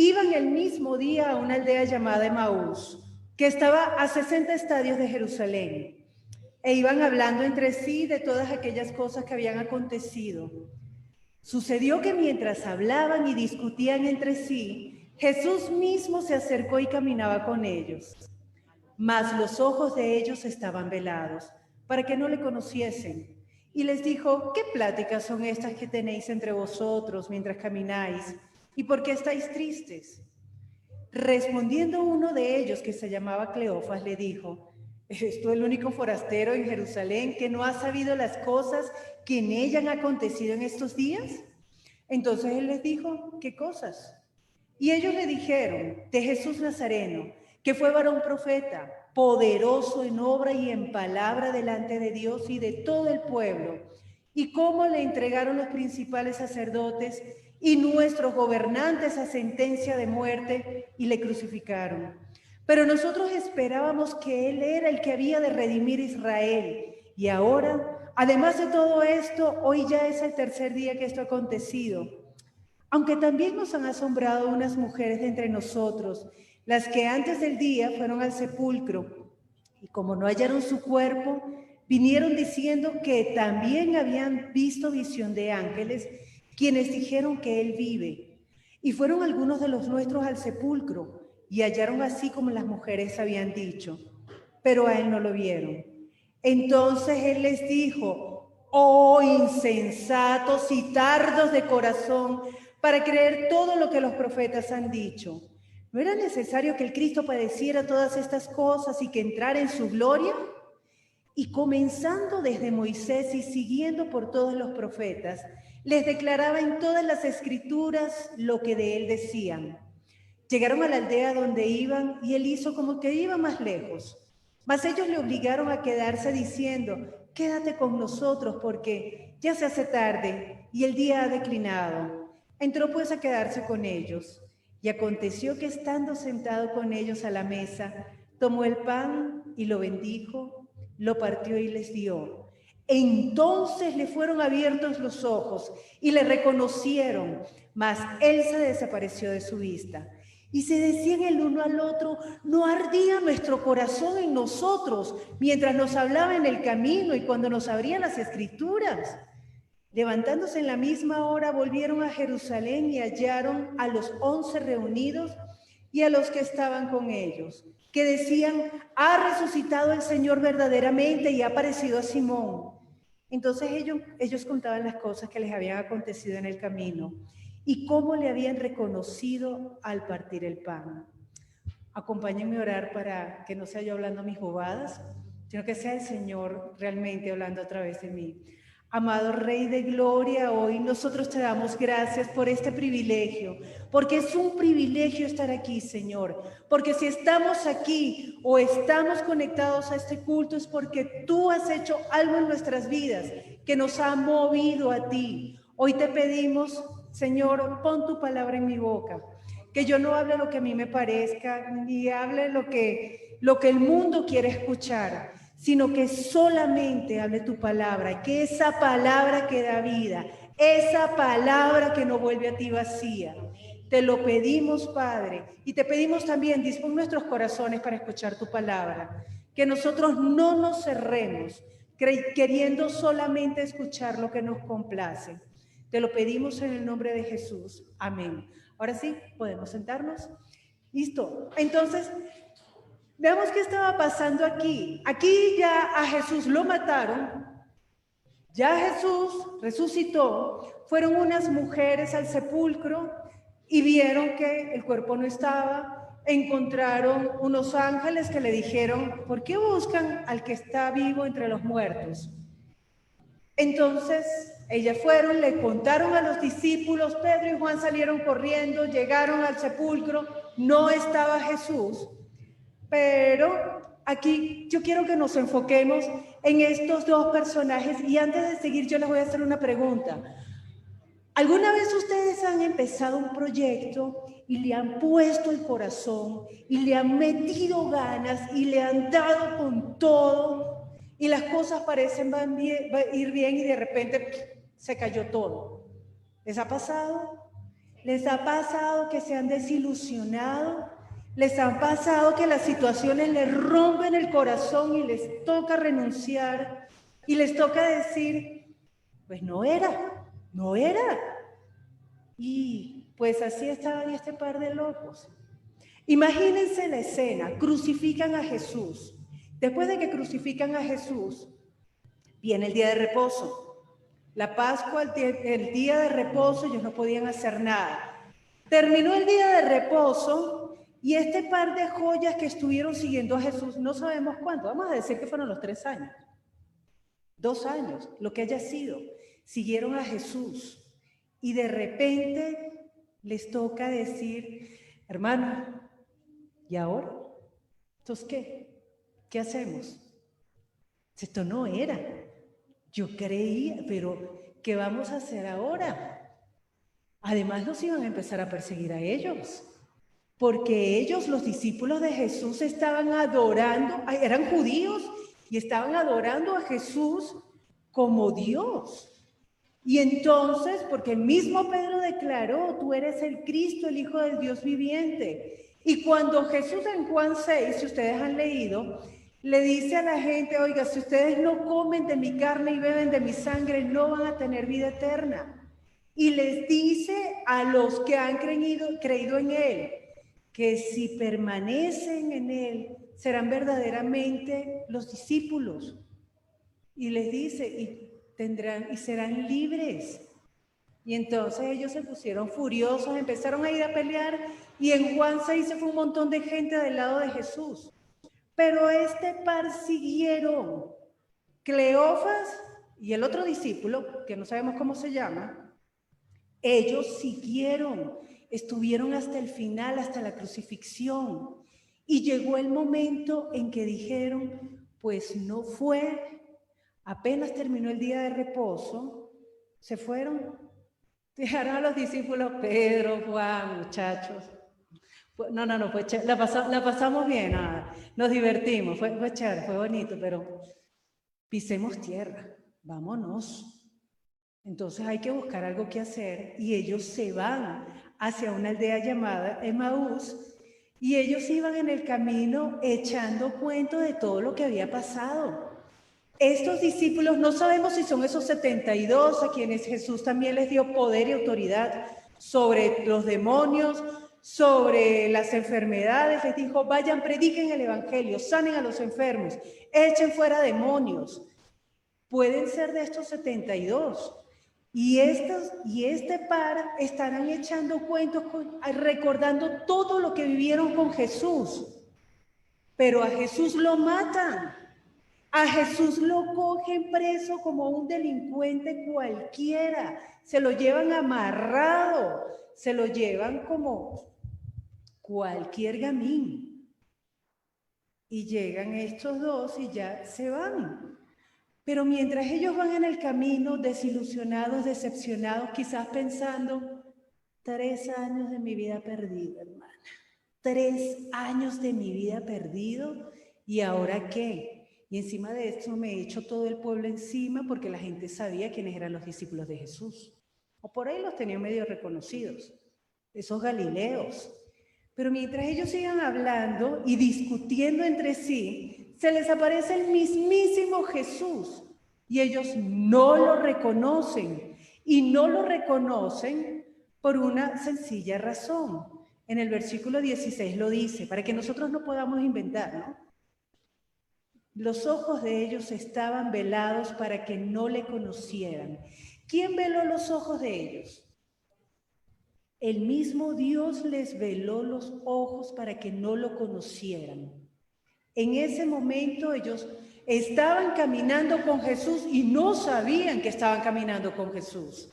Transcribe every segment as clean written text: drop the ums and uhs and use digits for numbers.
iban el mismo día a una aldea llamada Emaús, que estaba a 60 estadios de Jerusalén, e iban hablando entre sí de todas aquellas cosas que habían acontecido. Sucedió que mientras hablaban y discutían entre sí, Jesús mismo se acercó y caminaba con ellos. Mas los ojos de ellos estaban velados, para que no le conociesen. Y les dijo: ¿qué pláticas son estas que tenéis entre vosotros mientras camináis? ¿Y por qué estáis tristes? Respondiendo uno de ellos, que se llamaba Cleofas, le dijo: ¿eres tú el único forastero en Jerusalén que no ha sabido las cosas que en ella han acontecido en estos días? Entonces él les dijo: ¿qué cosas? Y ellos le dijeron: de Jesús Nazareno, que fue varón profeta, poderoso en obra y en palabra delante de Dios y de todo el pueblo, y cómo le entregaron los principales sacerdotes y nuestros gobernantes a sentencia de muerte y le crucificaron. Pero nosotros esperábamos que Él era el que había de redimir a Israel. Y ahora, además de todo esto, hoy ya es el tercer día que esto ha acontecido. Aunque también nos han asombrado unas mujeres de entre nosotros, las que antes del día fueron al sepulcro, y como no hallaron su cuerpo, vinieron diciendo que también habían visto visión de ángeles, quienes dijeron que Él vive. Y fueron algunos de los nuestros al sepulcro, y hallaron así como las mujeres habían dicho, pero a Él no lo vieron. Entonces Él les dijo: oh insensatos y tardos de corazón, para creer todo lo que los profetas han dicho. ¿No era necesario que el Cristo padeciera todas estas cosas y que entrara en su gloria? Y comenzando desde Moisés y siguiendo por todos los profetas, les declaraba en todas las escrituras lo que de él decían. Llegaron a la aldea donde iban y él hizo como que iba más lejos. Mas ellos le obligaron a quedarse diciendo: quédate con nosotros porque ya se hace tarde y el día ha declinado. Entró pues a quedarse con ellos. Y aconteció que estando sentado con ellos a la mesa, tomó el pan y lo bendijo, lo partió y les dio. Entonces le fueron abiertos los ojos y le reconocieron, mas él se desapareció de su vista. Y se decían el uno al otro: ¿no ardía nuestro corazón en nosotros mientras nos hablaba en el camino y cuando nos abrían las escrituras? Levantándose en la misma hora, volvieron a Jerusalén y hallaron a los 11 reunidos y a los que estaban con ellos, que decían: ha resucitado el Señor verdaderamente y ha aparecido a Simón. Entonces ellos contaban las cosas que les habían acontecido en el camino y cómo le habían reconocido al partir el pan. Acompáñenme a orar para que no sea yo hablando mis bobadas, sino que sea el Señor realmente hablando a través de mí. Amado Rey de Gloria, hoy nosotros te damos gracias por este privilegio, porque es un privilegio estar aquí, Señor, porque si estamos aquí o estamos conectados a este culto es porque tú has hecho algo en nuestras vidas que nos ha movido a ti. Hoy te pedimos, Señor, pon tu palabra en mi boca, que yo no hable lo que a mí me parezca, ni hable lo que el mundo quiere escuchar, sino que solamente hable tu palabra, que esa palabra que da vida, esa palabra que no vuelve a ti vacía. Te lo pedimos, Padre, y te pedimos también, dispón nuestros corazones para escuchar tu palabra, que nosotros no nos cerremos, queriendo solamente escuchar lo que nos complace. Te lo pedimos en el nombre de Jesús. Amén. Ahora sí, podemos sentarnos. Listo. Entonces, veamos qué estaba pasando aquí. Aquí ya a Jesús lo mataron, ya Jesús resucitó, fueron unas mujeres al sepulcro y vieron que el cuerpo no estaba, encontraron unos ángeles que le dijeron: ¿por qué buscan al que está vivo entre los muertos? Entonces ellas fueron, le contaron a los discípulos, Pedro y Juan salieron corriendo, llegaron al sepulcro, no estaba Jesús. Pero aquí yo quiero que nos enfoquemos en estos dos personajes y antes de seguir yo les voy a hacer una pregunta. ¿Alguna vez ustedes han empezado un proyecto y le han puesto el corazón y le han metido ganas y le han dado con todo y las cosas parecen va a ir bien y de repente se cayó todo? ¿Les ha pasado? ¿Les ha pasado que se han desilusionado? ¿Les ha pasado que las situaciones les rompen el corazón y les toca renunciar? Y les toca decir, pues no era. Y pues así estaban este par de locos. Imagínense la escena, crucifican a Jesús. Después de que crucifican a Jesús, viene el día de reposo. La Pascua, el día de reposo, ellos no podían hacer nada. Terminó el día de reposo y este par de joyas que estuvieron siguiendo a Jesús, no sabemos cuánto, vamos a decir que fueron los 3 años, 2 años, lo que haya sido, siguieron a Jesús. Y de repente les toca decir, hermano, ¿y ahora? ¿Entonces qué? ¿Qué hacemos? Esto no era. Yo creía, pero ¿qué vamos a hacer ahora? Además los iban a empezar a perseguir a ellos, porque ellos, los discípulos de Jesús, estaban adorando, eran judíos y estaban adorando a Jesús como Dios. Y entonces, porque el mismo Pedro declaró, tú eres el Cristo, el Hijo del Dios viviente. Y cuando Jesús en Juan 6, si ustedes han leído, le dice a la gente, oiga, si ustedes no comen de mi carne y beben de mi sangre, no van a tener vida eterna. Y les dice a los que han creído en Él, que si permanecen en Él, serán verdaderamente los discípulos. Y les dice, y serán libres. Y entonces ellos se pusieron furiosos, empezaron a ir a pelear, y en Juan 6 se fue un montón de gente del lado de Jesús. Pero este par siguieron. Cleofas y el otro discípulo, que no sabemos cómo se llama, ellos siguieron, estuvieron hasta el final, hasta la crucifixión. Y llegó el momento en que dijeron, pues no fue, apenas terminó el día de reposo, se fueron, dejaron a los discípulos, Pedro, Juan, muchachos. No, fue chévere. La pasamos bien, nos divertimos, fue chévere, fue bonito, pero pisemos tierra, vámonos. Entonces hay que buscar algo que hacer y ellos se van hacia una aldea llamada Emaús y ellos iban en el camino echando cuento de todo lo que había pasado. Estos discípulos, no sabemos si son esos 72 a quienes Jesús también les dio poder y autoridad sobre los demonios, sobre las enfermedades. Les dijo, vayan, prediquen el evangelio, sanen a los enfermos, echen fuera demonios. Pueden ser de estos 72. Y este par estarán echando cuentos, recordando todo lo que vivieron con Jesús. Pero a Jesús lo matan. A Jesús lo cogen preso como un delincuente cualquiera. Se lo llevan amarrado. Se lo llevan como cualquier gamín. Y llegan estos dos y ya se van. Pero mientras ellos van en el camino, desilusionados, decepcionados, quizás pensando, 3 años de mi vida perdida, hermana. 3 años de mi vida perdido, ¿y ahora qué? Y encima de esto me he hecho todo el pueblo encima porque la gente sabía quiénes eran los discípulos de Jesús. O por ahí los tenían medio reconocidos, esos galileos. Pero mientras ellos sigan hablando y discutiendo entre sí, se les aparece el mismísimo Jesús y ellos no lo reconocen. Y no lo reconocen por una sencilla razón. En el versículo 16 lo dice, para que nosotros no podamos inventar, ¿no? Los ojos de ellos estaban velados para que no le conocieran. ¿Quién veló los ojos de ellos? El mismo Dios les veló los ojos para que no lo conocieran. En ese momento ellos estaban caminando con Jesús y no sabían que estaban caminando con Jesús.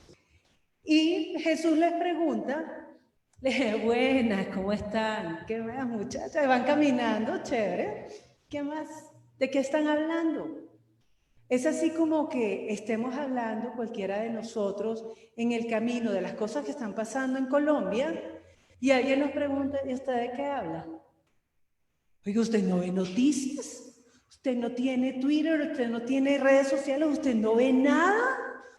Y Jesús les pregunta, buenas, ¿cómo están? ¿Qué más, muchachas? Van caminando, chévere. ¿Qué más? ¿De qué están hablando? Es así como que estemos hablando cualquiera de nosotros en el camino de las cosas que están pasando en Colombia y alguien nos pregunta, ¿y usted de qué habla? Oiga, ¿usted no ve noticias? ¿Usted no tiene Twitter? ¿Usted no tiene redes sociales? ¿Usted no ve nada?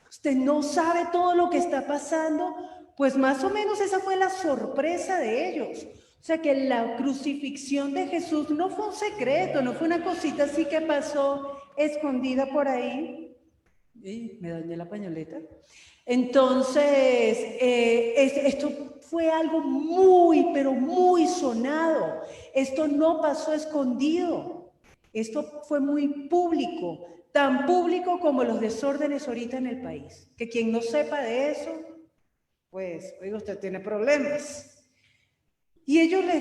¿Usted no sabe todo lo que está pasando? Pues más o menos esa fue la sorpresa de ellos. O sea que la crucifixión de Jesús no fue un secreto, no fue una cosita así que pasó escondida por ahí. Me dañé la pañoleta. Entonces, esto fue algo muy, pero muy sonado. Esto no pasó escondido. Esto fue muy público, tan público como los desórdenes ahorita en el país. Que quien no sepa de eso, pues, oiga, usted tiene problemas. Y ellos le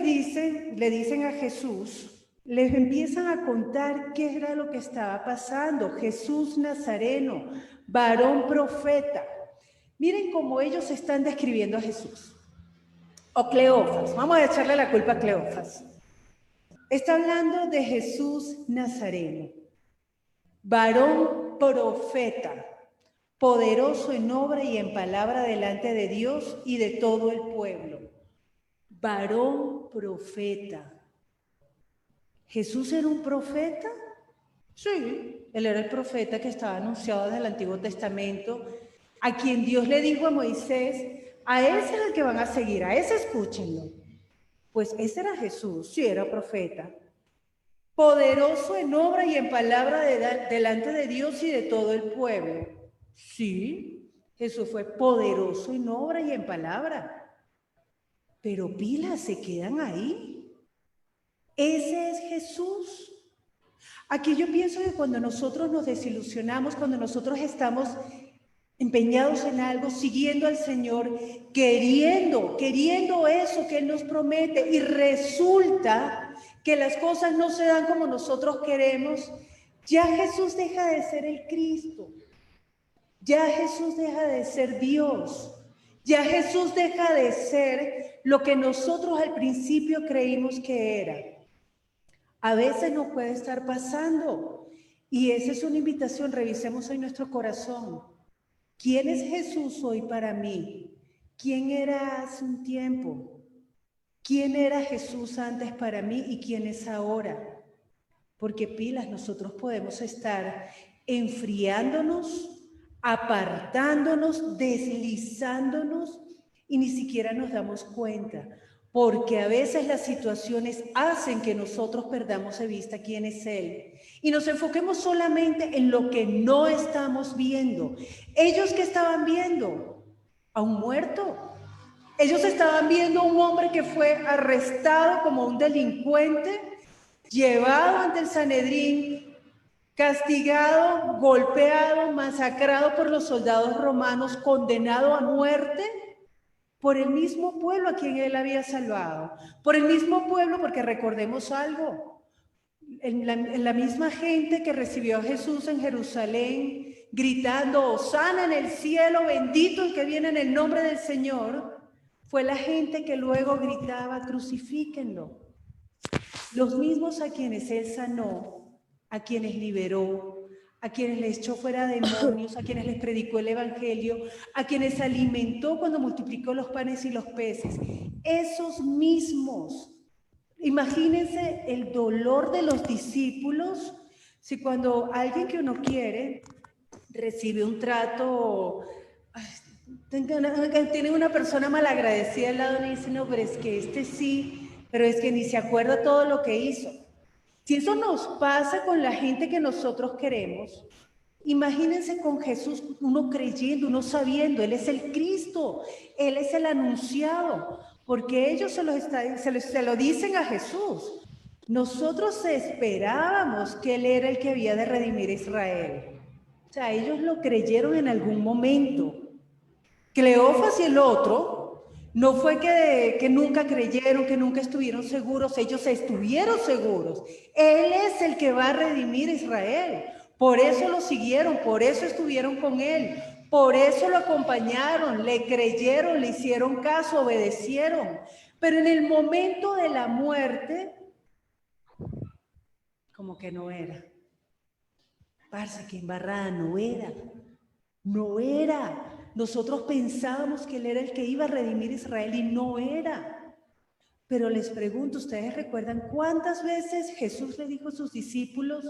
dicen a Jesús, les empiezan a contar qué era lo que estaba pasando. Jesús Nazareno, varón profeta. Miren cómo ellos están describiendo a Jesús. O Cleofas, vamos a echarle la culpa a Cleofas. Está hablando de Jesús Nazareno, varón profeta, poderoso en obra y en palabra delante de Dios y de todo el pueblo. Varón profeta. ¿Jesús era un profeta? Sí, él era el profeta que estaba anunciado desde el Antiguo Testamento, a quien Dios le dijo a Moisés, a ese es el que van a seguir, a ese escúchenlo. Pues ese era Jesús, sí era profeta. Poderoso en obra y en palabra delante de Dios y de todo el pueblo. Sí, Jesús fue poderoso en obra y en palabra. Pero pilas, se quedan ahí. Ese es Jesús. Aquí yo pienso que cuando nosotros nos desilusionamos, cuando nosotros estamos empeñados en algo, siguiendo al Señor, queriendo eso que Él nos promete, y resulta que las cosas no se dan como nosotros queremos, ya Jesús deja de ser el Cristo, ya Jesús deja de ser Dios. Ya Jesús deja de ser lo que nosotros al principio creímos que era. A veces nos puede estar pasando y esa es una invitación, revisemos hoy nuestro corazón. ¿Quién es Jesús hoy para mí? ¿Quién era hace un tiempo? ¿Quién era Jesús antes para mí y quién es ahora? Porque pilas, nosotros podemos estar enfriándonos, apartándonos, deslizándonos y ni siquiera nos damos cuenta, porque a veces las situaciones hacen que nosotros perdamos de vista quién es Él y nos enfoquemos solamente en lo que no estamos viendo. Ellos, ¿qué estaban viendo? A un muerto. Ellos estaban viendo a un hombre que fue arrestado como un delincuente, llevado ante el Sanedrín, castigado, golpeado, masacrado por los soldados romanos, condenado a muerte por el mismo pueblo a quien él había salvado. Por el mismo pueblo, porque recordemos algo, en la misma gente que recibió a Jesús en Jerusalén, gritando, Hosana en el cielo, bendito el que viene en el nombre del Señor, fue la gente que luego gritaba, crucifíquenlo. Los mismos a quienes él sanó, a quienes liberó, a quienes les echó fuera demonios, a quienes les predicó el evangelio, a quienes alimentó cuando multiplicó los panes y los peces. Esos mismos. Imagínense el dolor de los discípulos si cuando alguien que uno quiere recibe un trato, tiene una persona malagradecida al lado y dice, no, pero es que este sí, pero es que ni se acuerda todo lo que hizo. Si eso nos pasa con la gente que nosotros queremos, imagínense con Jesús, uno creyendo, uno sabiendo, Él es el Cristo, Él es el anunciado, porque ellos se lo dicen a Jesús. Nosotros esperábamos que Él era el que había de redimir a Israel. O sea, ellos lo creyeron en algún momento. Cleofas y el otro, no fue que nunca creyeron, que nunca estuvieron seguros, ellos estuvieron seguros. Él es el que va a redimir a Israel. Por eso lo siguieron, por eso estuvieron con él, por eso lo acompañaron, le creyeron, le hicieron caso, obedecieron. Pero en el momento de la muerte, como que no era. Parce, que embarrada, no era. No era. Nosotros pensábamos que Él era el que iba a redimir a Israel y no era. Pero les pregunto, ¿ustedes recuerdan cuántas veces Jesús le dijo a sus discípulos,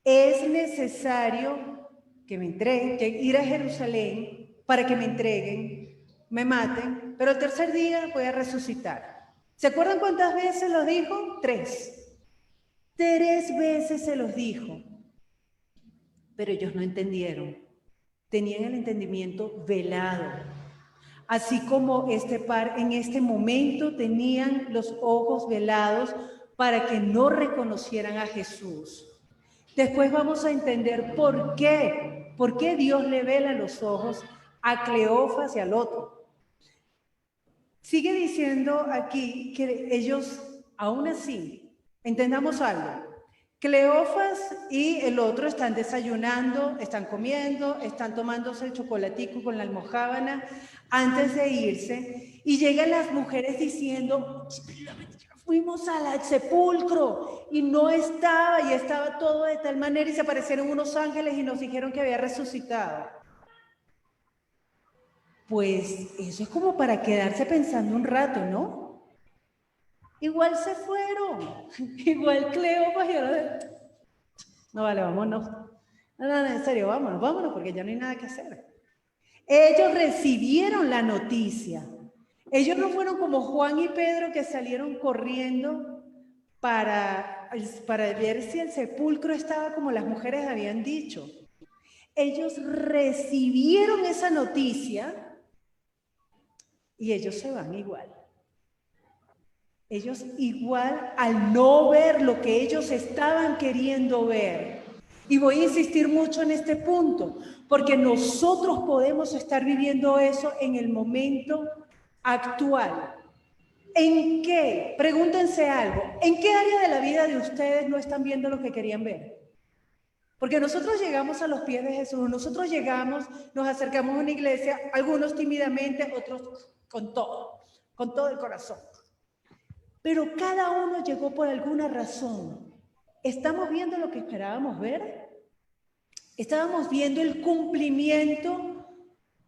es necesario que me entreguen, que ir a Jerusalén para que me entreguen? me maten, pero el tercer día voy a resucitar. ¿Se acuerdan cuántas veces lo dijo? 3. 3 veces se los dijo, pero ellos no entendieron. Tenían el entendimiento velado. Así como este par en este momento tenían los ojos velados para que no reconocieran a Jesús. Después vamos a entender por qué Dios le vela los ojos a Cleofas y al otro. Sigue diciendo aquí que ellos, aún así, entendamos algo. Cleofas y el otro están desayunando, están comiendo, están tomándose el chocolatico con la almojábana antes de irse, y llegan las mujeres diciendo, fuimos al sepulcro y no estaba, y estaba todo de tal manera, y se aparecieron unos ángeles y nos dijeron que había resucitado. Pues eso es como para quedarse pensando un rato, ¿no? Igual se fueron, igual Cleofas y ahora... No, vale, vámonos. No, en serio, vámonos, porque ya no hay nada que hacer. Ellos recibieron la noticia. Ellos no fueron como Juan y Pedro que salieron corriendo para ver si el sepulcro estaba como las mujeres habían dicho. Ellos recibieron esa noticia y ellos se van igual. Ellos igual, al no ver lo que ellos estaban queriendo ver. Y voy a insistir mucho en este punto, porque nosotros podemos estar viviendo eso en el momento actual. ¿En qué? Pregúntense algo. ¿En qué área de la vida de ustedes no están viendo lo que querían ver? Porque nosotros llegamos a los pies de Jesús, nosotros llegamos, nos acercamos a una iglesia, algunos tímidamente, otros con todo el corazón. Pero cada uno llegó por alguna razón. ¿Estamos viendo lo que esperábamos ver? ¿Estábamos viendo el cumplimiento?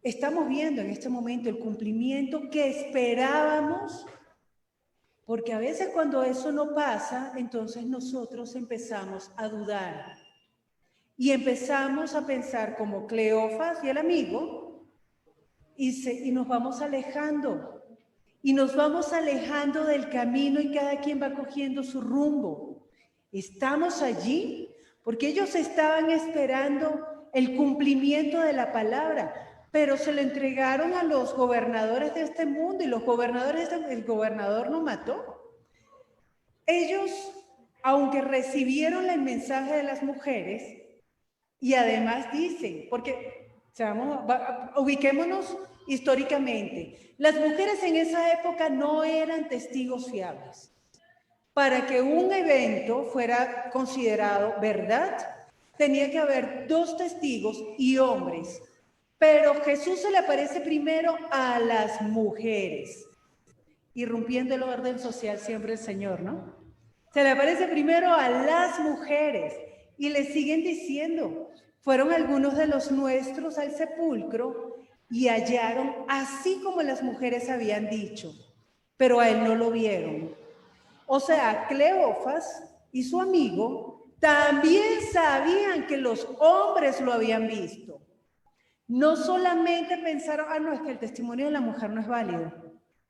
¿Estamos viendo en este momento el cumplimiento que esperábamos? Porque a veces cuando eso no pasa, entonces nosotros empezamos a dudar. Y empezamos a pensar como Cleofas y el amigo, y nos vamos alejando. Y nos vamos alejando del camino y cada quien va cogiendo su rumbo. Estamos allí porque ellos estaban esperando el cumplimiento de la palabra, pero se lo entregaron a los gobernadores de este mundo y los gobernadores, el gobernador no mató. Ellos, aunque recibieron el mensaje de las mujeres, y además dicen, porque ubiquémonos históricamente, las mujeres en esa época no eran testigos fiables. Para que un evento fuera considerado verdad, tenía que haber 2 testigos y hombres. Pero Jesús se le aparece primero a las mujeres, irrumpiendo el orden social siempre el Señor, ¿no? Se le aparece primero a las mujeres y le siguen diciendo, fueron algunos de los nuestros al sepulcro y hallaron así como las mujeres habían dicho, pero a él no lo vieron. O sea, Cleofas y su amigo también sabían que los hombres lo habían visto. No solamente pensaron, no, es que el testimonio de la mujer no es válido.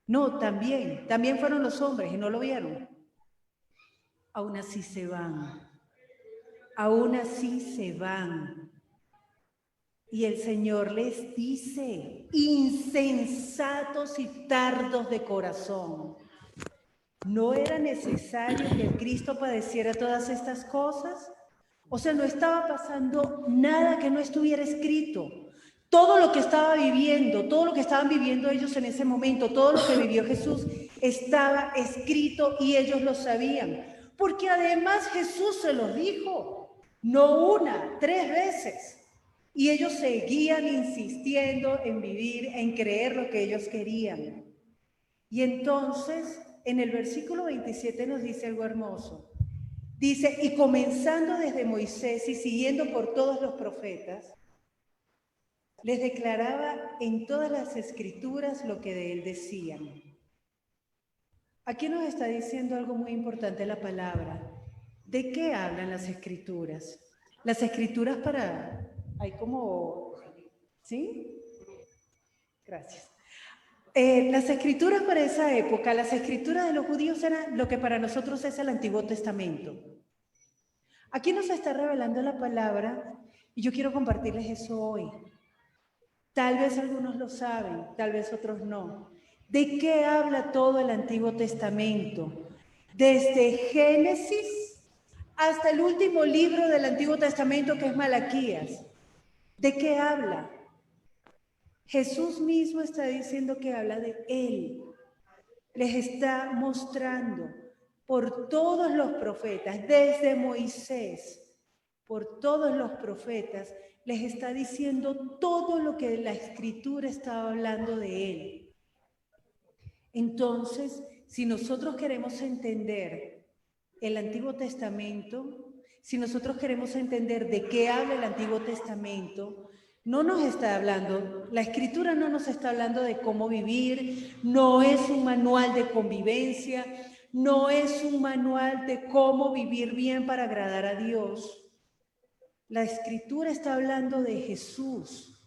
No, también fueron los hombres y no lo vieron. Aún así se van. Aún así se van. Y el Señor les dice, insensatos y tardos de corazón. ¿No era necesario que el Cristo padeciera todas estas cosas? O sea, no estaba pasando nada que no estuviera escrito. Todo lo que estaba viviendo, todo lo que estaban viviendo ellos en ese momento, todo lo que vivió Jesús, estaba escrito y ellos lo sabían. Porque además Jesús se los dijo, no 1, 3 veces. Y ellos seguían insistiendo en vivir, en creer lo que ellos querían. Y entonces, en el versículo 27 nos dice algo hermoso. Dice, y comenzando desde Moisés y siguiendo por todos los profetas, les declaraba en todas las escrituras lo que de él decían. Aquí nos está diciendo algo muy importante la palabra. ¿De qué hablan las escrituras? Las escrituras hay como... ¿Sí? Gracias. Las escrituras para esa época, las escrituras de los judíos eran lo que para nosotros es el Antiguo Testamento. Aquí nos está revelando la palabra y yo quiero compartirles eso hoy. Tal vez algunos lo saben, tal vez otros no. ¿De qué habla todo el Antiguo Testamento? Desde Génesis hasta el último libro del Antiguo Testamento, que es Malaquías. ¿De qué habla? Jesús mismo está diciendo que habla de Él. Les está mostrando por todos los profetas, desde Moisés, por todos los profetas, les está diciendo todo lo que la Escritura estaba hablando de Él. Entonces, si nosotros queremos entender el Antiguo Testamento, si nosotros queremos entender de qué habla el Antiguo Testamento, no nos está hablando, la Escritura no nos está hablando de cómo vivir, no es un manual de convivencia, no es un manual de cómo vivir bien para agradar a Dios. La Escritura está hablando de Jesús.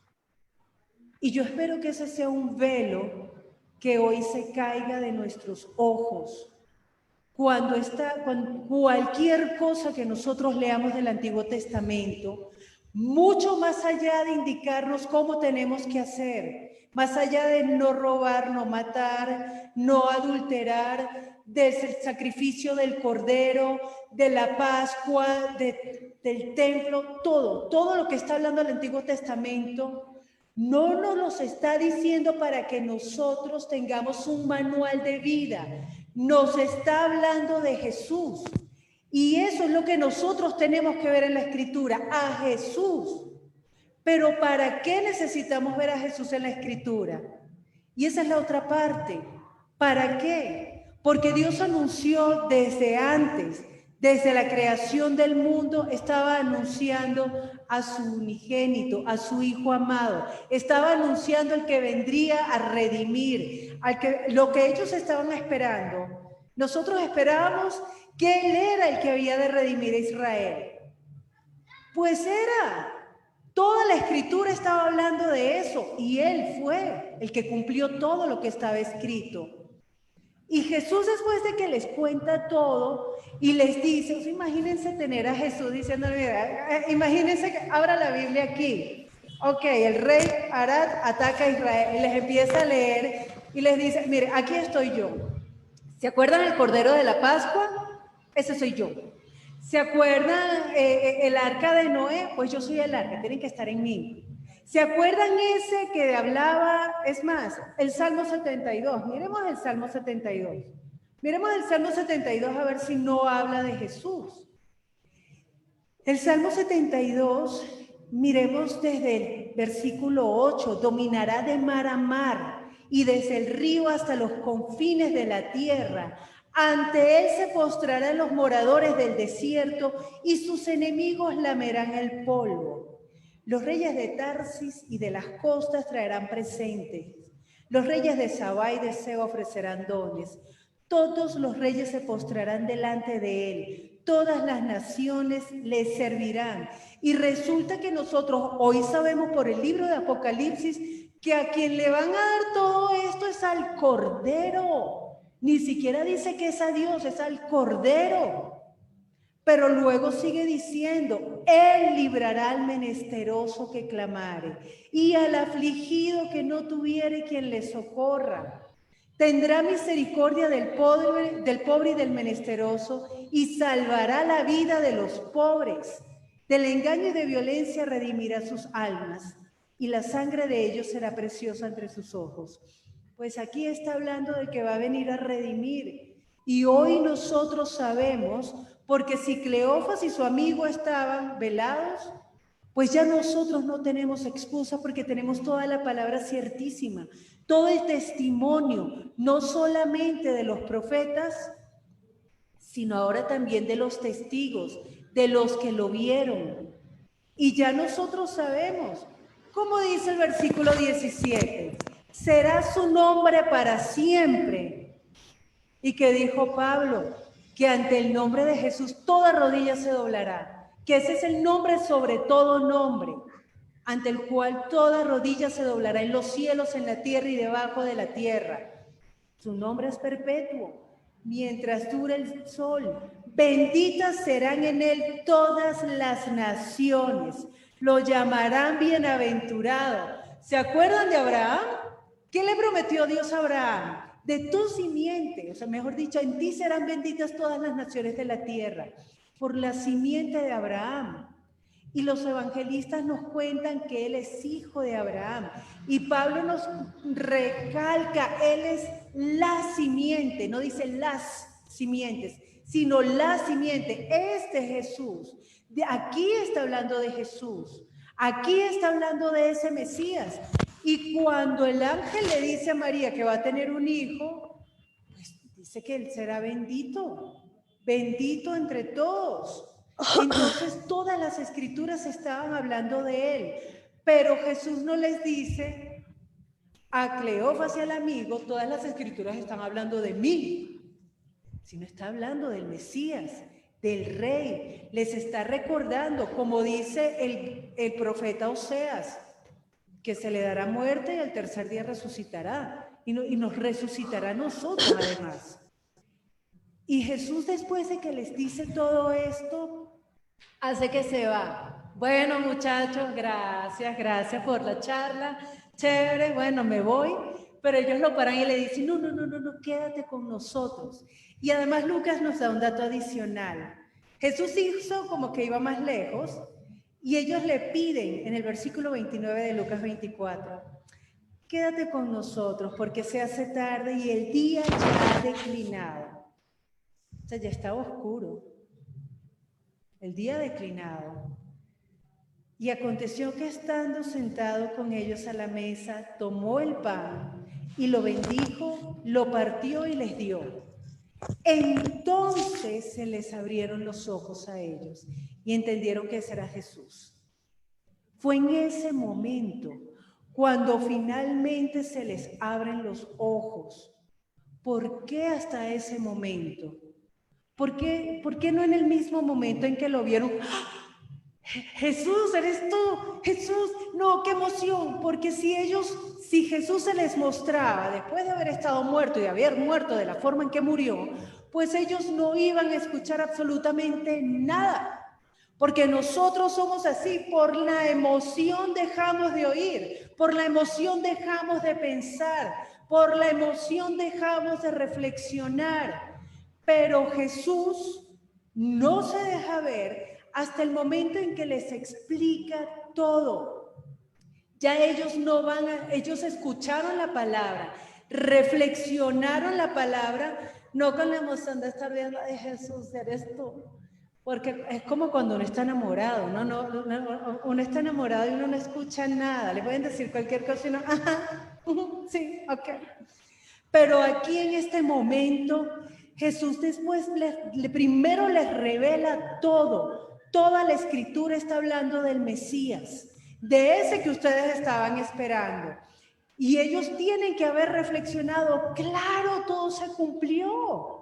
Y yo espero que ese sea un velo que hoy se caiga de nuestros ojos. Cuando cualquier cosa que nosotros leamos del Antiguo Testamento, mucho más allá de indicarnos cómo tenemos que hacer, más allá de no robar, no matar, no adulterar, del sacrificio del Cordero, de la Pascua, del templo, todo lo que está hablando el Antiguo Testamento, no nos los está diciendo para que nosotros tengamos un manual de vida. Nos está hablando de Jesús. Y eso es lo que nosotros tenemos que ver en la Escritura, a Jesús. Pero ¿para qué necesitamos ver a Jesús en la Escritura? Y esa es la otra parte. ¿Para qué? Porque Dios anunció desde antes, desde la creación del mundo, estaba anunciando a su unigénito, a su Hijo amado. Estaba anunciando el que vendría a redimir, lo que ellos estaban esperando. Nosotros esperábamos que Él era el que había de redimir a Israel. Pues era. Toda la Escritura estaba hablando de eso y Él fue el que cumplió todo lo que estaba escrito. Y Jesús, después de que les cuenta todo y les dice, o sea, imagínense tener a Jesús diciéndole, imagínense que abra la Biblia aquí. Ok, el rey Arad ataca a Israel y les empieza a leer y les dice, mire, aquí estoy yo. ¿Se acuerdan el Cordero de la Pascua? Ese soy yo. ¿Se acuerdan el arca de Noé? Pues yo soy el arca, tienen que estar en mí. ¿Se acuerdan ese que hablaba? Es más, el Salmo 72. Miremos el Salmo 72. Miremos el Salmo 72 a ver si no habla de Jesús. El Salmo 72, miremos desde el versículo 8. Dominará de mar a mar y desde el río hasta los confines de la tierra. Ante él se postrarán los moradores del desierto y sus enemigos lamerán el polvo. Los reyes de Tarsis y de las costas traerán presentes. Los reyes de Sabá y de Seba ofrecerán dones. Todos los reyes se postrarán delante de él. Todas las naciones le servirán. Y resulta que nosotros hoy sabemos por el libro de Apocalipsis que a quien le van a dar todo esto es al Cordero. Ni siquiera dice que es a Dios, es al Cordero. Pero luego sigue diciendo, Él librará al menesteroso que clamare y al afligido que no tuviere quien le socorra. Tendrá misericordia del pobre y del menesteroso y salvará la vida de los pobres. Del engaño y de violencia redimirá sus almas y la sangre de ellos será preciosa entre sus ojos. Pues aquí está hablando de que va a venir a redimir. Y hoy nosotros sabemos, porque si Cleofas y su amigo estaban velados, pues ya nosotros no tenemos excusa porque tenemos toda la palabra ciertísima, todo el testimonio, no solamente de los profetas, sino ahora también de los testigos, de los que lo vieron. Y ya nosotros sabemos, como dice el versículo 17, será su nombre para siempre. Y que dijo Pablo, que ante el nombre de Jesús toda rodilla se doblará, que ese es el nombre sobre todo nombre. ante el cual toda rodilla se doblará en los cielos, en la tierra y debajo de la tierra. Su nombre es perpetuo, mientras dure el sol. Benditas serán en él todas las naciones. Lo llamarán bienaventurado. ¿Se acuerdan de Abraham? ¿Qué le prometió Dios a Abraham? De tu simiente, o sea, mejor dicho, en ti serán benditas todas las naciones de la tierra, por la simiente de Abraham. Y los evangelistas nos cuentan que él es hijo de Abraham. Y Pablo nos recalca, él es la simiente, no dice las simientes, sino la simiente. Este Jesús, de aquí está hablando de Jesús, aquí está hablando de ese Mesías. Y cuando el ángel le dice a María que va a tener un hijo, pues dice que él será bendito, bendito entre todos. Entonces todas las escrituras estaban hablando de él, pero Jesús no les dice a Cleofas y al amigo, todas las escrituras están hablando de mí, sino está hablando del Mesías, del Rey. Les está recordando, como dice el profeta Oseas, que se le dará muerte y al tercer día resucitará, y nos resucitará a nosotros además. Y Jesús, después de que les dice todo esto, hace que se va. Bueno, muchachos, gracias por la charla, chévere, bueno, me voy. Pero ellos lo paran y le dicen, no, quédate con nosotros. Y además Lucas nos da un dato adicional. Jesús hizo como que iba más lejos y ellos le piden en el versículo 29 de Lucas 24, quédate con nosotros porque se hace tarde y el día ya ha declinado. O sea, ya estaba oscuro. El día declinado. Y aconteció que estando sentado con ellos a la mesa, tomó el pan y lo bendijo, lo partió y les dio. Entonces se les abrieron los ojos a ellos y entendieron que ese era Jesús. Fue en ese momento cuando finalmente se les abren los ojos. ¿Por qué hasta ese momento? ¿Por qué no en el mismo momento en que lo vieron? Jesús, eres tú, Jesús, no, qué emoción, porque si Jesús se les mostraba después de haber estado muerto y de haber muerto de la forma en que murió, pues ellos no iban a escuchar absolutamente nada, porque nosotros somos así, por la emoción dejamos de oír, por la emoción dejamos de pensar, por la emoción dejamos de reflexionar, pero Jesús no se deja ver hasta el momento en que les explica todo. Ya ellos ellos escucharon la palabra, reflexionaron la palabra, no con la emoción de estar viendo, ay Jesús, eres tú. Porque es como cuando uno está enamorado, uno está enamorado y uno no escucha nada. Le pueden decir cualquier cosa y uno, ajá, sí, ok. Pero aquí en este momento, Jesús después primero les revela todo. Toda la escritura está hablando del Mesías, de ese que ustedes estaban esperando. Y ellos tienen que haber reflexionado, claro, todo se cumplió.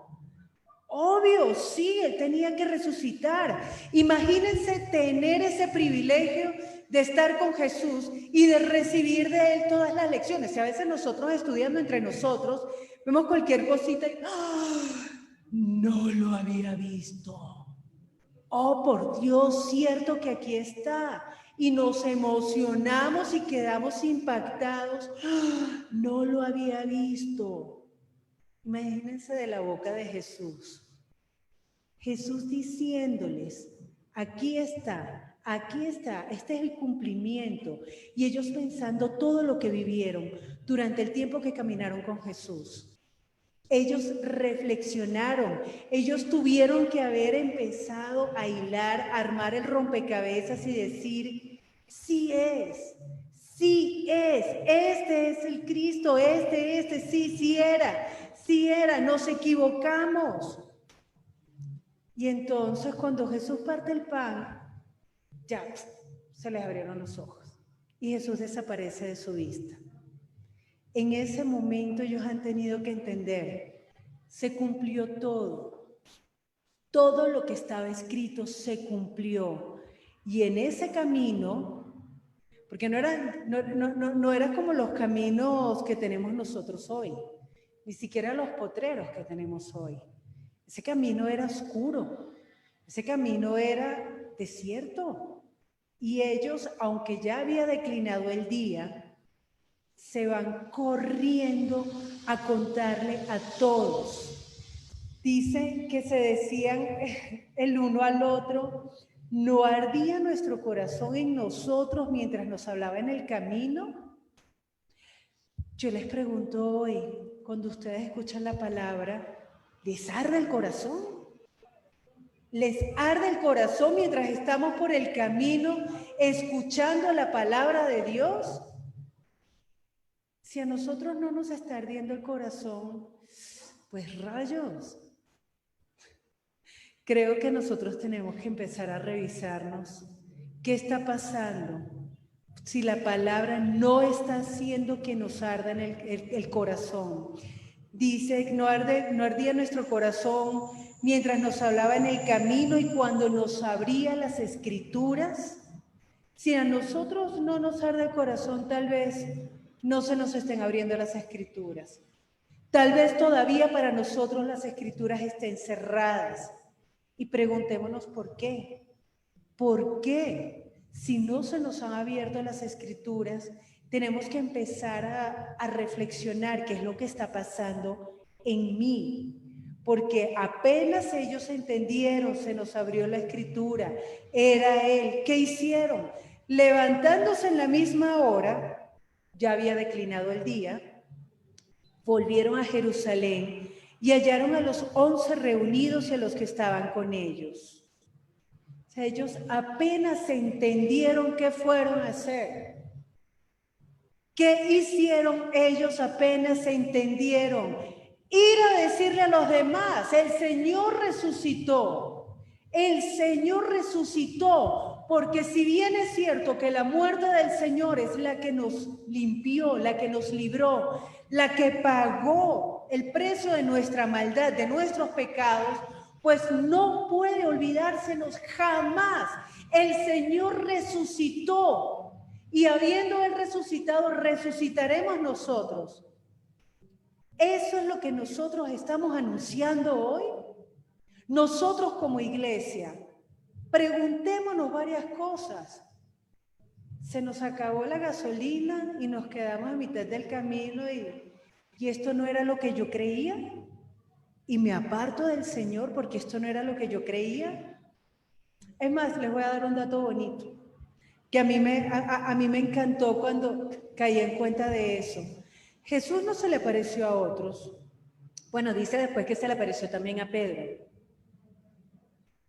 Obvio, sí, él tenía que resucitar. Imagínense tener ese privilegio de estar con Jesús y de recibir de él todas las lecciones. Y a veces nosotros estudiando entre nosotros, vemos cualquier cosita y ¡ah! No lo había visto. Oh, por Dios, cierto que aquí está. Y nos emocionamos y quedamos impactados. ¡Ah! No lo había visto. Imagínense de la boca de Jesús. Jesús diciéndoles, aquí está, este es el cumplimiento. Y ellos pensando todo lo que vivieron durante el tiempo que caminaron con Jesús. Ellos reflexionaron, ellos tuvieron que haber empezado a hilar, a armar el rompecabezas y decir, sí es, este es el Cristo, sí era, nos equivocamos. Y entonces cuando Jesús parte el pan, ya se les abrieron los ojos y Jesús desaparece de su vista. En ese momento ellos han tenido que entender, se cumplió todo lo que estaba escrito se cumplió. Y en ese camino, porque no era como los caminos que tenemos nosotros hoy, ni siquiera los potreros que tenemos hoy. Ese camino era oscuro, ese camino era desierto. Y ellos, aunque ya había declinado el día, se van corriendo a contarle a todos. Dicen que se decían el uno al otro, ¿no ardía nuestro corazón en nosotros mientras nos hablaba en el camino? Yo les pregunto hoy, cuando ustedes escuchan la palabra, ¿les arde el corazón? ¿Les arde el corazón mientras estamos por el camino escuchando la palabra de Dios? Si a nosotros no nos está ardiendo el corazón, pues rayos. Creo que nosotros tenemos que empezar a revisarnos qué está pasando. Si la palabra no está haciendo que nos arda en el corazón. Dice, no ardía nuestro corazón mientras nos hablaba en el camino y cuando nos abría las escrituras. Si a nosotros no nos arde el corazón, tal vez no se nos estén abriendo las escrituras. Tal vez todavía para nosotros las escrituras estén cerradas. Y preguntémonos por qué. ¿Por qué? Si no se nos han abierto las escrituras, tenemos que empezar a reflexionar qué es lo que está pasando en mí. Porque apenas ellos entendieron, se nos abrió la escritura, era Él. ¿Qué hicieron? Levantándose en la misma hora, ya había declinado el día, volvieron a Jerusalén y hallaron a los 11 reunidos y a los que estaban con ellos. O sea, ellos apenas entendieron qué fueron a hacer. ¿Qué hicieron ellos apenas entendieron? Ir a decirle a los demás, el Señor resucitó. El Señor resucitó, porque si bien es cierto que la muerte del Señor es la que nos limpió, la que nos libró, la que pagó el precio de nuestra maldad, de nuestros pecados, pues no puede olvidársenos jamás. El Señor resucitó y habiendo Él resucitado, resucitaremos nosotros. Eso es lo que nosotros estamos anunciando hoy. Nosotros como iglesia, preguntémonos varias cosas. Se nos acabó la gasolina y nos quedamos a mitad del camino y esto no era lo que yo creía. Y me aparto del Señor porque esto no era lo que yo creía. Es más, les voy a dar un dato bonito, que a mí me encantó cuando caí en cuenta de eso. Jesús no se le apareció a otros. Bueno, dice después que se le apareció también a Pedro.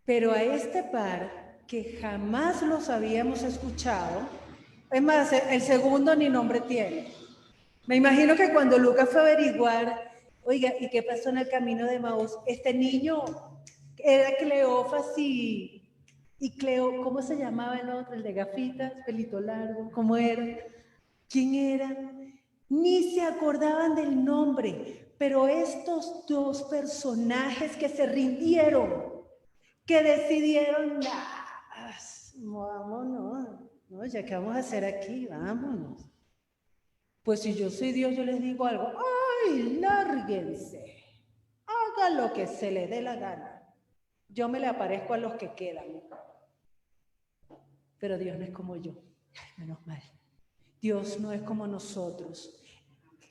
Pero a este par que jamás los habíamos escuchado, es más, el segundo ni nombre tiene. Me imagino que cuando Lucas fue a averiguar, oiga, ¿y qué pasó en el camino de Maús? Este niño era Cleofas y Cleo, ¿cómo se llamaba el otro? El de gafitas, pelito largo, ¿cómo era? ¿Quién era? Ni se acordaban del nombre, pero estos dos personajes que se rindieron, que decidieron, vámonos, ¿no? Ya que vamos a hacer aquí, vámonos. Pues si yo soy Dios, yo les digo algo, ¡ay, lárguense! Haga lo que se le dé la gana. Yo me le aparezco a los que quedan. Pero Dios no es como yo, menos mal. Dios no es como nosotros.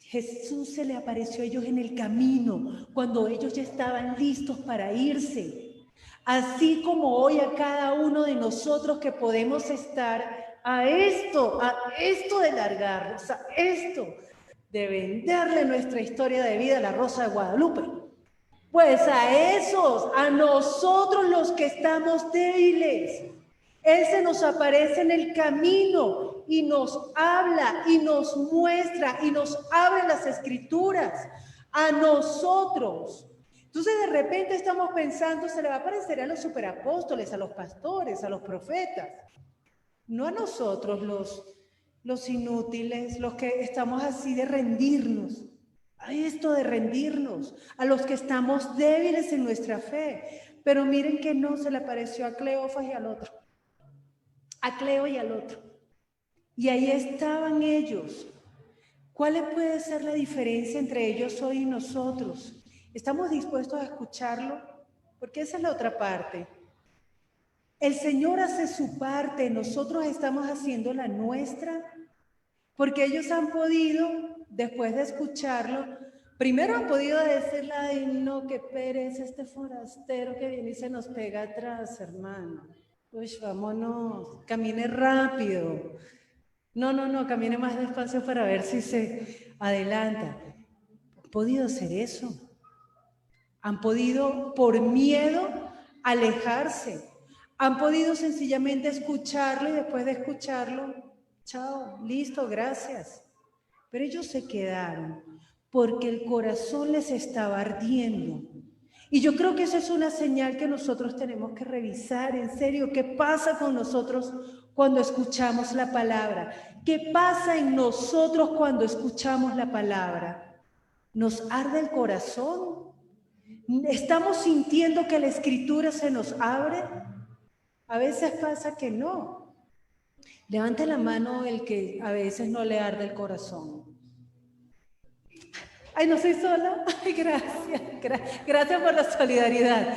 Jesús se le apareció a ellos en el camino, cuando ellos ya estaban listos para irse. Así como hoy a cada uno de nosotros que podemos estar a esto de largarnos, a esto de venderle nuestra historia de vida a la Rosa de Guadalupe. Pues a esos, a nosotros los que estamos débiles, Él se nos aparece en el camino y nos habla y nos muestra y nos abre las escrituras a nosotros. Entonces de repente estamos pensando, se le va a aparecer a los superapóstoles, a los pastores, a los profetas. No a nosotros los inútiles, los que estamos así de rendirnos. A esto de rendirnos, a los que estamos débiles en nuestra fe. Pero miren que no se le apareció a Cleofas y al otro. A Cleo y al otro. Y ahí estaban ellos. ¿Cuál puede ser la diferencia entre ellos hoy y nosotros? ¿Estamos dispuestos a escucharlo? Porque esa es la otra parte. El Señor hace su parte, nosotros estamos haciendo la nuestra, porque ellos han podido, después de escucharlo, primero han podido decirle, ay no, qué pereza este forastero que viene y se nos pega atrás, hermano. Uy, vámonos, camine rápido. No, camine más despacio para ver si se adelanta. Han podido hacer eso. Han podido, por miedo, alejarse. Han podido sencillamente escucharlo y después de escucharlo, chao, listo, gracias. Pero ellos se quedaron porque el corazón les estaba ardiendo. Y yo creo que eso es una señal que nosotros tenemos que revisar, en serio, ¿qué pasa con nosotros cuando escuchamos la palabra? ¿Qué pasa en nosotros cuando escuchamos la palabra? ¿Nos arde el corazón? ¿Estamos sintiendo que la escritura se nos abre? A veces pasa que no. Levante la mano el que a veces no le arde el corazón. Ay, no soy sola. Ay, gracias por la solidaridad.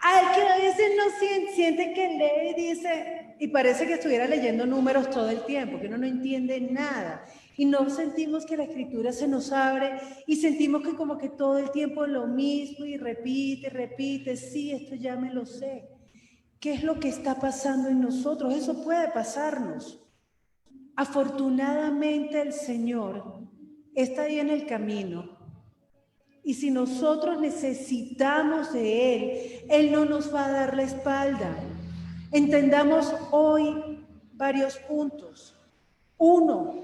Ay, que a veces no siente que lee y dice, y parece que estuviera leyendo números todo el tiempo, que uno no entiende nada. Y no sentimos que la escritura se nos abre y sentimos que como que todo el tiempo lo mismo y repite, sí, esto ya me lo sé. ¿Qué es lo que está pasando en nosotros? Eso puede pasarnos. Afortunadamente el Señor está ahí en el camino. Y si nosotros necesitamos de Él, Él no nos va a dar la espalda. Entendamos hoy varios puntos. Uno,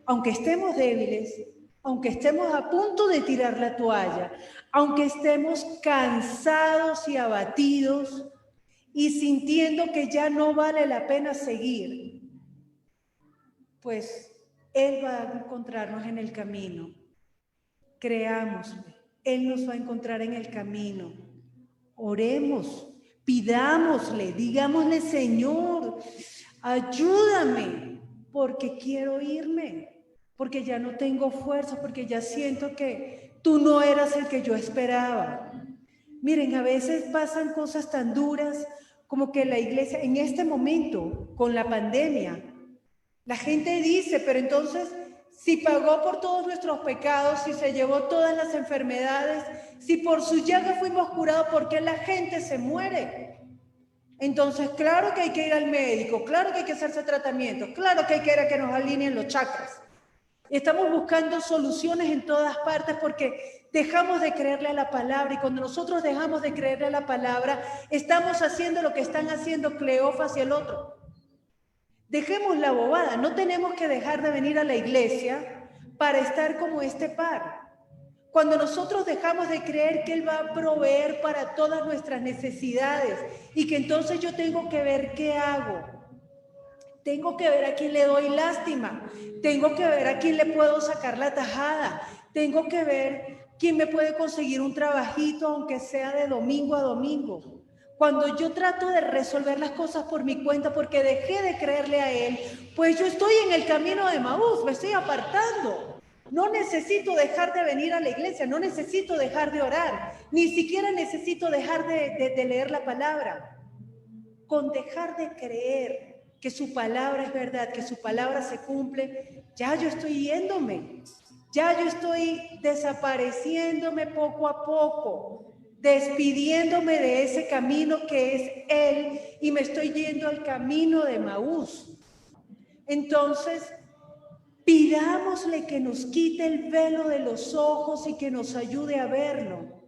aunque estemos débiles, aunque estemos a punto de tirar la toalla, aunque estemos cansados y abatidos y sintiendo que ya no vale la pena seguir, pues Él va a encontrarnos en el camino. Creámosle, Él nos va a encontrar en el camino. Oremos, pidámosle, digámosle, Señor, ayúdame, porque quiero irme, porque ya no tengo fuerza, porque ya siento que tú no eras el que yo esperaba. Miren, a veces pasan cosas tan duras como que la iglesia, en este momento, con la pandemia, la gente dice, pero entonces, si pagó por todos nuestros pecados, si se llevó todas las enfermedades, si por su llaga fuimos curados, ¿por qué la gente se muere? Entonces, claro que hay que ir al médico, claro que hay que hacerse tratamientos, claro que hay que ir a que nos alineen los chakras. Estamos buscando soluciones en todas partes porque dejamos de creerle a la palabra, y cuando nosotros dejamos de creerle a la palabra, estamos haciendo lo que están haciendo Cleofas y el otro. Dejemos la bobada, no tenemos que dejar de venir a la iglesia para estar como este par. Cuando nosotros dejamos de creer que Él va a proveer para todas nuestras necesidades y que entonces yo tengo que ver qué hago, tengo que ver a quién le doy lástima, tengo que ver a quién le puedo sacar la tajada, tengo que ver quién me puede conseguir un trabajito aunque sea de domingo a domingo. Cuando yo trato de resolver las cosas por mi cuenta porque dejé de creerle a Él, pues yo estoy en el camino de Emaús, me estoy apartando. No necesito dejar de venir a la iglesia, no necesito dejar de orar, ni siquiera necesito dejar de leer la palabra. Con dejar de creer que su palabra es verdad, que su palabra se cumple, ya yo estoy yéndome, ya yo estoy desapareciéndome poco a poco, despidiéndome de ese camino que es Él y me estoy yendo al camino de Emaús. Entonces, pidámosle que nos quite el velo de los ojos y que nos ayude a verlo,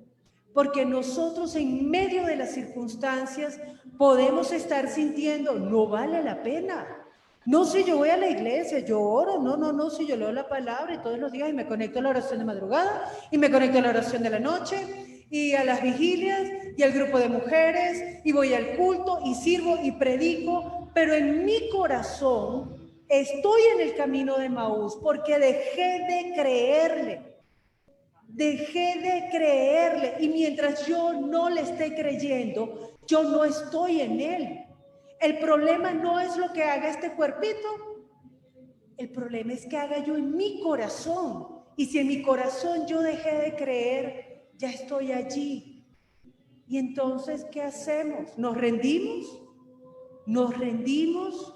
porque nosotros en medio de las circunstancias podemos estar sintiendo, no vale la pena. No, si yo voy a la iglesia, yo oro, no, si yo leo la palabra y todos los días y me conecto a la oración de madrugada y me conecto a la oración de la noche y a las vigilias y al grupo de mujeres y voy al culto y sirvo y predico, pero en mi corazón estoy en el camino de Emaús porque dejé de creerle. Dejé de creerle y mientras yo no le esté creyendo, yo no estoy en Él. El problema no es lo que haga este cuerpito. El problema es que haga yo en mi corazón. Y si en mi corazón yo dejé de creer, ya estoy allí. Y entonces, ¿qué hacemos? ¿Nos rendimos? ¿Nos rendimos?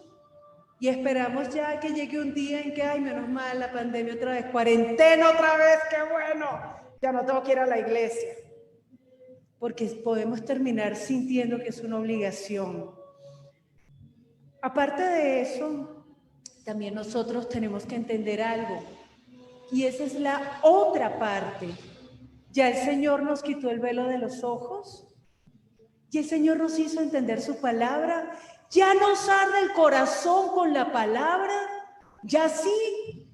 Y esperamos ya que llegue un día en que, ay, menos mal, la pandemia otra vez, cuarentena otra vez, qué bueno, ya no tengo que ir a la iglesia. Porque podemos terminar sintiendo que es una obligación. Aparte de eso, también nosotros tenemos que entender algo. Y esa es la otra parte. Ya el Señor nos quitó el velo de los ojos. Y el Señor nos hizo entender su palabra. Ya nos arde el corazón con la palabra. Ya sí.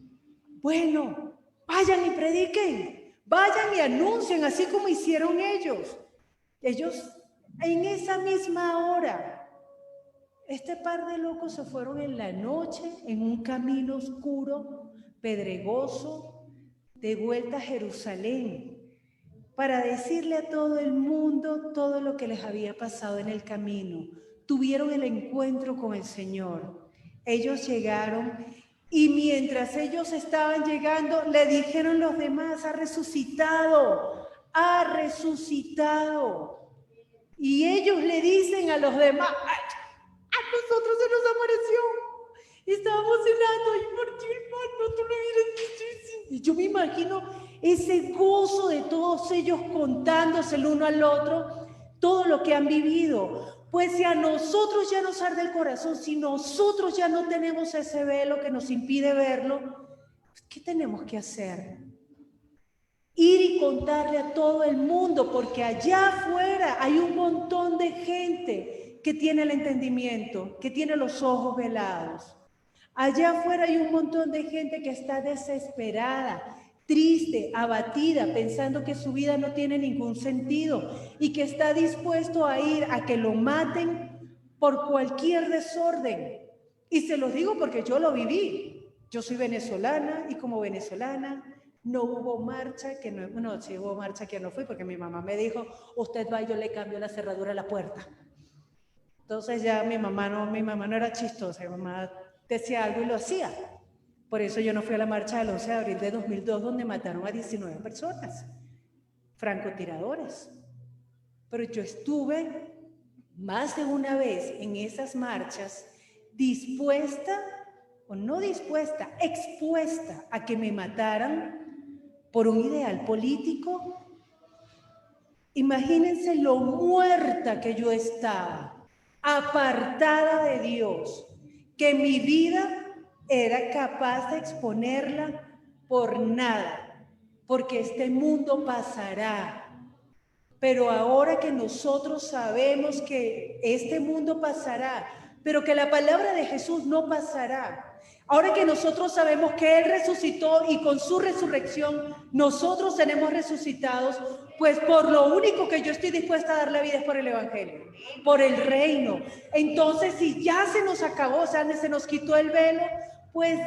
Bueno, vayan y prediquen. Vayan y anuncien, así como hicieron ellos. Ellos, en esa misma hora, este par de locos se fueron en la noche, en un camino oscuro, pedregoso, de vuelta a Jerusalén, para decirle a todo el mundo todo lo que les había pasado en el camino. Tuvieron el encuentro con el Señor. Ellos llegaron y mientras ellos estaban llegando, le dijeron los demás, ha resucitado, ha resucitado. Y ellos le dicen a los demás, a nosotros se nos apareció. Estábamos cenando y partió el pan, no tú lo hubieras visto. Y yo me imagino ese gozo de todos ellos contándose el uno al otro todo lo que han vivido. Pues si a nosotros ya nos arde el corazón, si nosotros ya no tenemos ese velo que nos impide verlo, ¿qué tenemos que hacer? Ir y contarle a todo el mundo, porque allá afuera hay un montón de gente que tiene el entendimiento, que tiene los ojos velados. Allá afuera hay un montón de gente que está desesperada, triste, abatida, pensando que su vida no tiene ningún sentido y que está dispuesto a ir a que lo maten por cualquier desorden. Y se los digo porque yo lo viví. Yo soy venezolana y como venezolana no hubo marcha que no, no, sí hubo marcha que no fui porque mi mamá me dijo, usted va y yo le cambio la cerradura a la puerta. Entonces ya mi mamá no era chistosa, mi mamá decía algo y lo hacía. Por eso yo no fui a la marcha del 11 de abril de 2002 donde mataron a 19 personas, francotiradores. Pero yo estuve más de una vez en esas marchas dispuesta, o no dispuesta, expuesta a que me mataran por un ideal político. Imagínense lo muerta que yo estaba, apartada de Dios, que mi vida era capaz de exponerla por nada, porque este mundo pasará. Pero ahora que nosotros sabemos que este mundo pasará, pero que la palabra de Jesús no pasará, ahora que nosotros sabemos que Él resucitó y con su resurrección nosotros tenemos resucitados, pues por lo único que yo estoy dispuesta a dar la vida es por el Evangelio, por el reino. Entonces, si ya se nos acabó, o sea, se nos quitó el velo, pues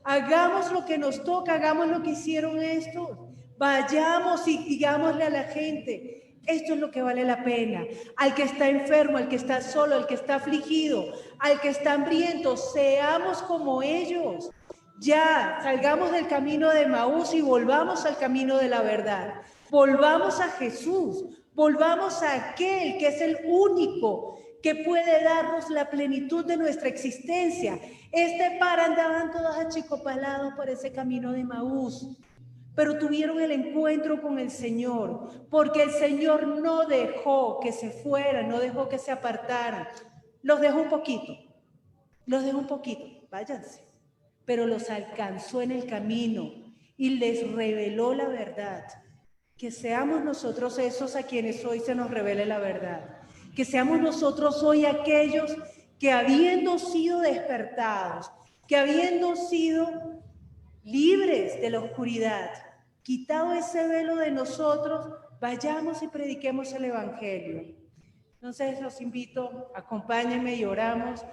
hagamos lo que nos toca, hagamos lo que hicieron estos. Vayamos y digámosle a la gente, esto es lo que vale la pena. Al que está enfermo, al que está solo, al que está afligido, al que está hambriento, seamos como ellos. Ya, salgamos del camino de Emaús y volvamos al camino de la verdad. Volvamos a Jesús, volvamos a aquel que es el único que puede darnos la plenitud de nuestra existencia. Este par andaban todos achicopalados por ese camino de Emaús, pero tuvieron el encuentro con el Señor, porque el Señor no dejó que se fueran, no dejó que se apartaran. Los dejó un poquito, váyanse, pero los alcanzó en el camino y les reveló la verdad. Que seamos nosotros esos a quienes hoy se nos revele la verdad. Que seamos nosotros hoy aquellos que habiendo sido despertados, que habiendo sido libres de la oscuridad, quitado ese velo de nosotros, vayamos y prediquemos el Evangelio. Entonces los invito, acompáñenme y oramos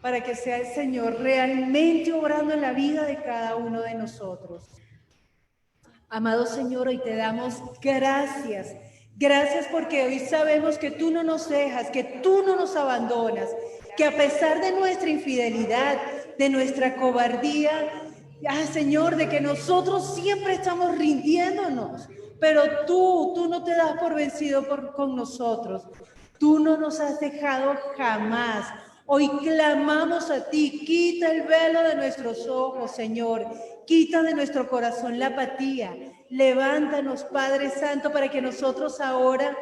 para que sea el Señor realmente obrando en la vida de cada uno de nosotros. Amado Señor, hoy te damos gracias. Gracias porque hoy sabemos que tú no nos dejas, que tú no nos abandonas, que a pesar de nuestra infidelidad, de nuestra cobardía, Señor, de que nosotros siempre estamos rindiéndonos, pero tú no te das por vencido con nosotros. Tú no nos has dejado jamás. Hoy clamamos a ti, quita el velo de nuestros ojos, Señor. Quita de nuestro corazón la apatía. Levántanos, Padre Santo, para que nosotros ahora,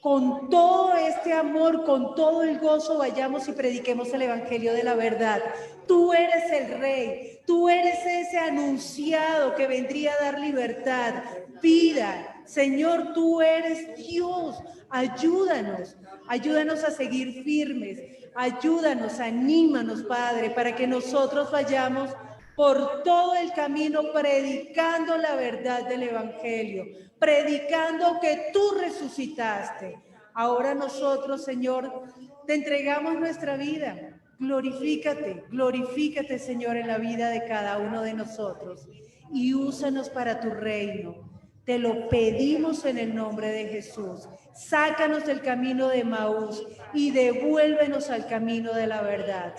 con todo este amor, con todo el gozo, vayamos y prediquemos el Evangelio de la verdad. Tú eres el Rey, tú eres ese anunciado que vendría a dar libertad, vida. Señor, tú eres Dios. Ayúdanos a seguir firmes. Ayúdanos, anímanos, Padre, para que nosotros vayamos por todo el camino predicando la verdad del Evangelio, predicando que tú resucitaste. Ahora nosotros, Señor, te entregamos nuestra vida. Glorifícate, Señor, en la vida de cada uno de nosotros y úsanos para tu reino. Te lo pedimos en el nombre de Jesús. Sácanos del camino de Emaús y devuélvenos al camino de la verdad.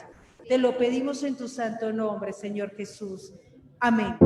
Te lo pedimos en tu santo nombre, Señor Jesús. Amén.